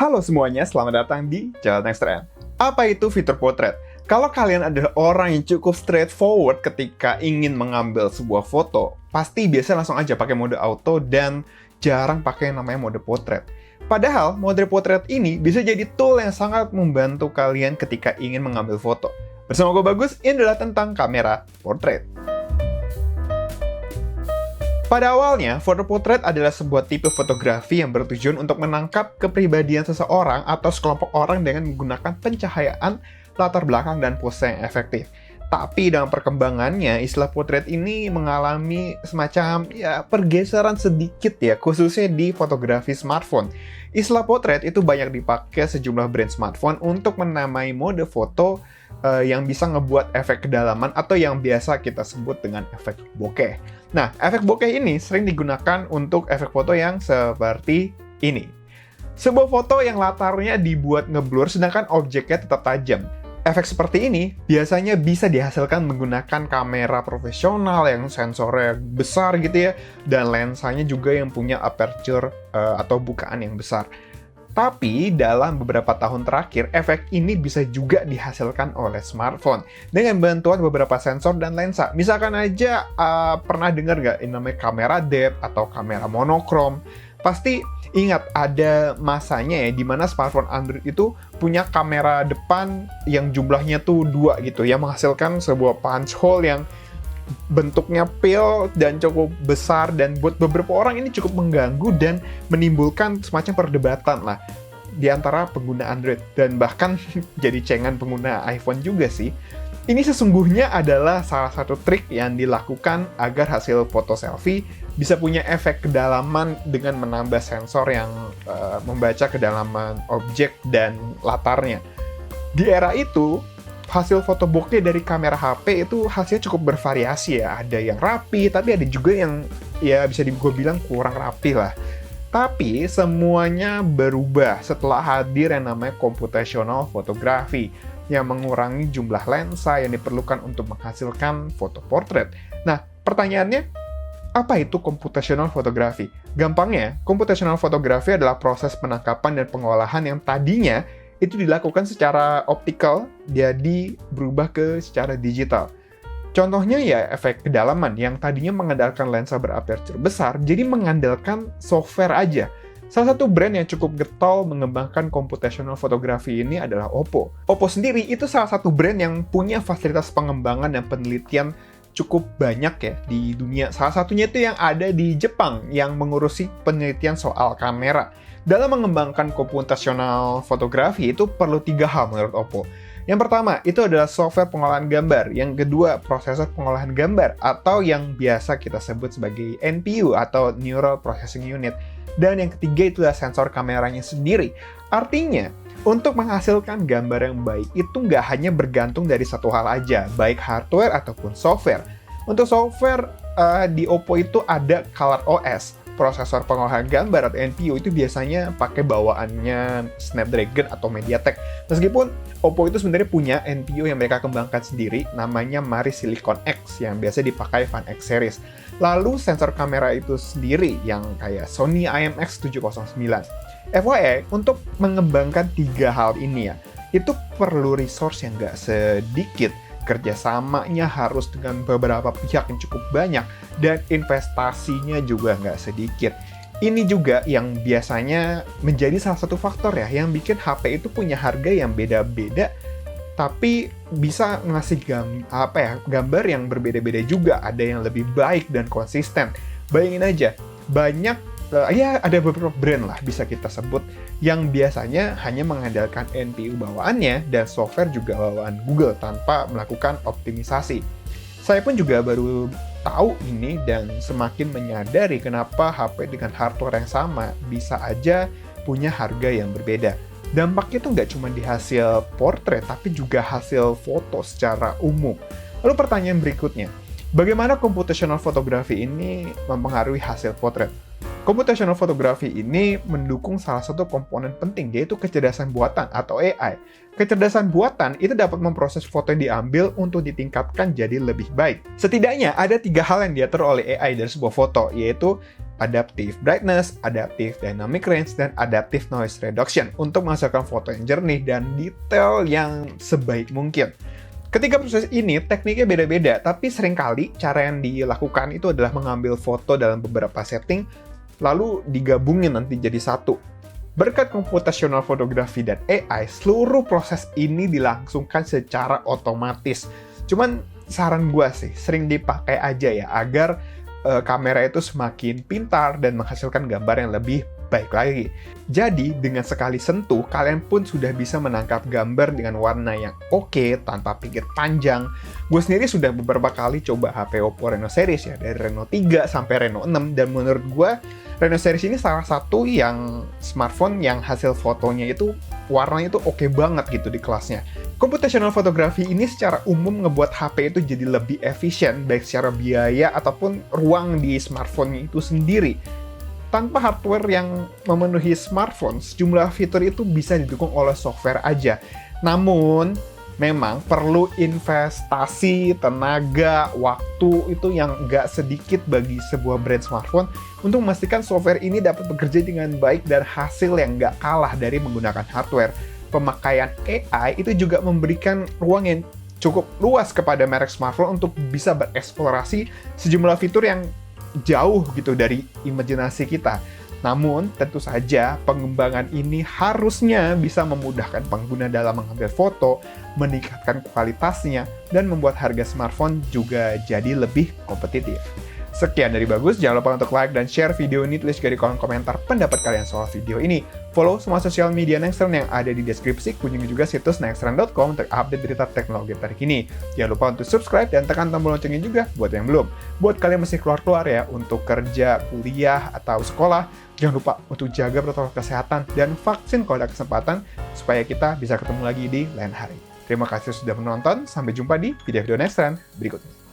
Halo semuanya, selamat datang di Jalan Next Trend. Apa itu fitur potret? Kalau kalian adalah orang yang cukup straightforward ketika ingin mengambil sebuah foto, pasti biasanya langsung aja pakai mode auto dan jarang pakai yang namanya mode potret. Padahal, mode potret ini bisa jadi tool yang sangat membantu kalian ketika ingin mengambil foto. Bersama gue Bagus, ini adalah tentang kamera portrait. Pada awalnya, foto potret adalah sebuah tipe fotografi yang bertujuan untuk menangkap kepribadian seseorang atau sekelompok orang dengan menggunakan pencahayaan, latar belakang, dan pose yang efektif. Tapi dalam perkembangannya, istilah potret ini mengalami semacam pergeseran sedikit khususnya di fotografi smartphone. Istilah potret itu banyak dipakai sejumlah brand smartphone untuk menamai mode foto yang bisa ngebuat efek kedalaman atau yang biasa kita sebut dengan efek bokeh. Nah, efek bokeh ini sering digunakan untuk efek foto yang seperti ini. Sebuah foto yang latarnya dibuat ngeblur sedangkan objeknya tetap tajam. Efek seperti ini biasanya bisa dihasilkan menggunakan kamera profesional yang sensornya besar gitu ya, dan lensanya juga yang punya aperture atau bukaan yang besar. Tapi dalam beberapa tahun terakhir, efek ini bisa juga dihasilkan oleh smartphone dengan bantuan beberapa sensor dan lensa. Misalkan aja pernah dengar nggak ini namanya kamera depth atau kamera monokrom? Pasti ingat ada masanya di mana smartphone Android itu punya kamera depan yang jumlahnya tuh 2 gitu, yang menghasilkan sebuah punch hole yang bentuknya pil dan cukup besar, dan buat beberapa orang ini cukup mengganggu dan menimbulkan semacam perdebatan lah di antara pengguna Android dan bahkan jadi cengan pengguna iPhone juga sih. Ini sesungguhnya adalah salah satu trik yang dilakukan agar hasil foto selfie bisa punya efek kedalaman dengan menambah sensor yang membaca kedalaman objek dan latarnya. Di era itu, hasil foto bokeh dari kamera HP itu hasilnya cukup bervariasi ya. Ada yang rapi, tapi ada juga yang bisa gue bilang kurang rapi lah. Tapi semuanya berubah setelah hadir yang namanya computational photography yang mengurangi jumlah lensa yang diperlukan untuk menghasilkan foto portrait. Nah, pertanyaannya, apa itu computational photography? Gampangnya, computational photography adalah proses penangkapan dan pengolahan yang tadinya itu dilakukan secara optikal, jadi berubah ke secara digital. Contohnya efek kedalaman yang tadinya mengandalkan lensa beraperture besar, jadi mengandalkan software aja. Salah satu brand yang cukup getol mengembangkan computational photography ini adalah Oppo. Oppo sendiri itu salah satu brand yang punya fasilitas pengembangan dan penelitian cukup banyak ya di dunia. Salah satunya itu yang ada di Jepang yang mengurusi penelitian soal kamera. Dalam mengembangkan computational photography itu perlu 3 hal menurut Oppo. Yang pertama, itu adalah software pengolahan gambar. Yang kedua, prosesor pengolahan gambar atau yang biasa kita sebut sebagai NPU atau Neural Processing Unit. Dan yang ketiga itu adalah sensor kameranya sendiri. Artinya, untuk menghasilkan gambar yang baik itu nggak hanya bergantung dari satu hal aja, baik hardware ataupun software. Untuk software di Oppo itu ada ColorOS. Prosesor pengolahan gambar atau NPU itu biasanya pakai bawaannya Snapdragon atau MediaTek. Meskipun Oppo itu sebenarnya punya NPU yang mereka kembangkan sendiri, namanya Mari Silicon X, yang biasa dipakai Fan X series. Lalu sensor kamera itu sendiri yang kayak Sony IMX709. FYI, untuk mengembangkan 3 hal ini itu perlu resource yang nggak sedikit. Kerjasamanya harus dengan beberapa pihak yang cukup banyak, dan investasinya juga nggak sedikit. Ini juga yang biasanya menjadi salah satu faktor yang bikin HP itu punya harga yang beda-beda, tapi bisa ngasih gambar yang berbeda-beda juga. Ada yang lebih baik dan konsisten. Bayangin aja, banyak ada beberapa brand lah bisa kita sebut yang biasanya hanya mengandalkan NPU bawaannya dan software juga bawaan Google tanpa melakukan optimisasi. Saya pun juga baru tahu ini dan semakin menyadari kenapa HP dengan hardware yang sama bisa aja punya harga yang berbeda. Dampaknya itu nggak cuma di hasil portrait, tapi juga hasil foto secara umum. Lalu pertanyaan berikutnya, bagaimana computational photography ini mempengaruhi hasil portrait? Computational photography ini mendukung salah satu komponen penting, yaitu kecerdasan buatan atau AI. Kecerdasan buatan itu dapat memproses foto yang diambil untuk ditingkatkan jadi lebih baik. Setidaknya ada 3 hal yang diatur oleh AI dari sebuah foto, yaitu adaptive brightness, adaptive dynamic range, dan adaptive noise reduction untuk menghasilkan foto yang jernih dan detail yang sebaik mungkin. Ketiga proses ini tekniknya beda-beda, tapi seringkali cara yang dilakukan itu adalah mengambil foto dalam beberapa setting, lalu digabungin nanti jadi satu. Berkat computational photography dan AI, seluruh proses ini dilangsungkan secara otomatis. Cuman saran gue sih, sering dipakai aja ya, agar kamera itu semakin pintar dan menghasilkan gambar yang lebih baik lagi. Jadi, dengan sekali sentuh, kalian pun sudah bisa menangkap gambar dengan warna yang oke, tanpa pikir panjang. Gue sendiri sudah beberapa kali coba HP Oppo Reno series ya, dari Reno 3 sampai Reno 6, dan menurut gue, Reno series ini salah satu yang smartphone yang hasil fotonya itu warnanya itu oke banget gitu di kelasnya. Computational photography ini secara umum ngebuat HP itu jadi lebih efisien, baik secara biaya ataupun ruang di smartphone itu sendiri. Tanpa hardware yang memenuhi smartphone, sejumlah fitur itu bisa didukung oleh software aja. Namun, memang perlu investasi, tenaga, waktu itu yang nggak sedikit bagi sebuah brand smartphone untuk memastikan software ini dapat bekerja dengan baik dan hasil yang nggak kalah dari menggunakan hardware. Pemakaian AI itu juga memberikan ruang yang cukup luas kepada merek smartphone untuk bisa bereksplorasi sejumlah fitur yang jauh gitu dari imajinasi kita. Namun, tentu saja pengembangan ini harusnya bisa memudahkan pengguna dalam mengambil foto, meningkatkan kualitasnya, dan membuat harga smartphone juga jadi lebih kompetitif. Sekian dari Bagus, jangan lupa untuk like dan share video ini, tulis juga di kolom komentar pendapat kalian soal video ini. Follow semua sosial media Nexttrend yang ada di deskripsi, kunjungi juga situs nexttrend.com untuk update berita teknologi terkini. Jangan lupa untuk subscribe dan tekan tombol loncengnya juga buat yang belum. Buat kalian masih keluar-keluar ya, untuk kerja, kuliah, atau sekolah, jangan lupa untuk jaga protokol kesehatan dan vaksin kalau ada kesempatan, supaya kita bisa ketemu lagi di lain hari. Terima kasih sudah menonton, sampai jumpa di video-video Nexttrend berikutnya.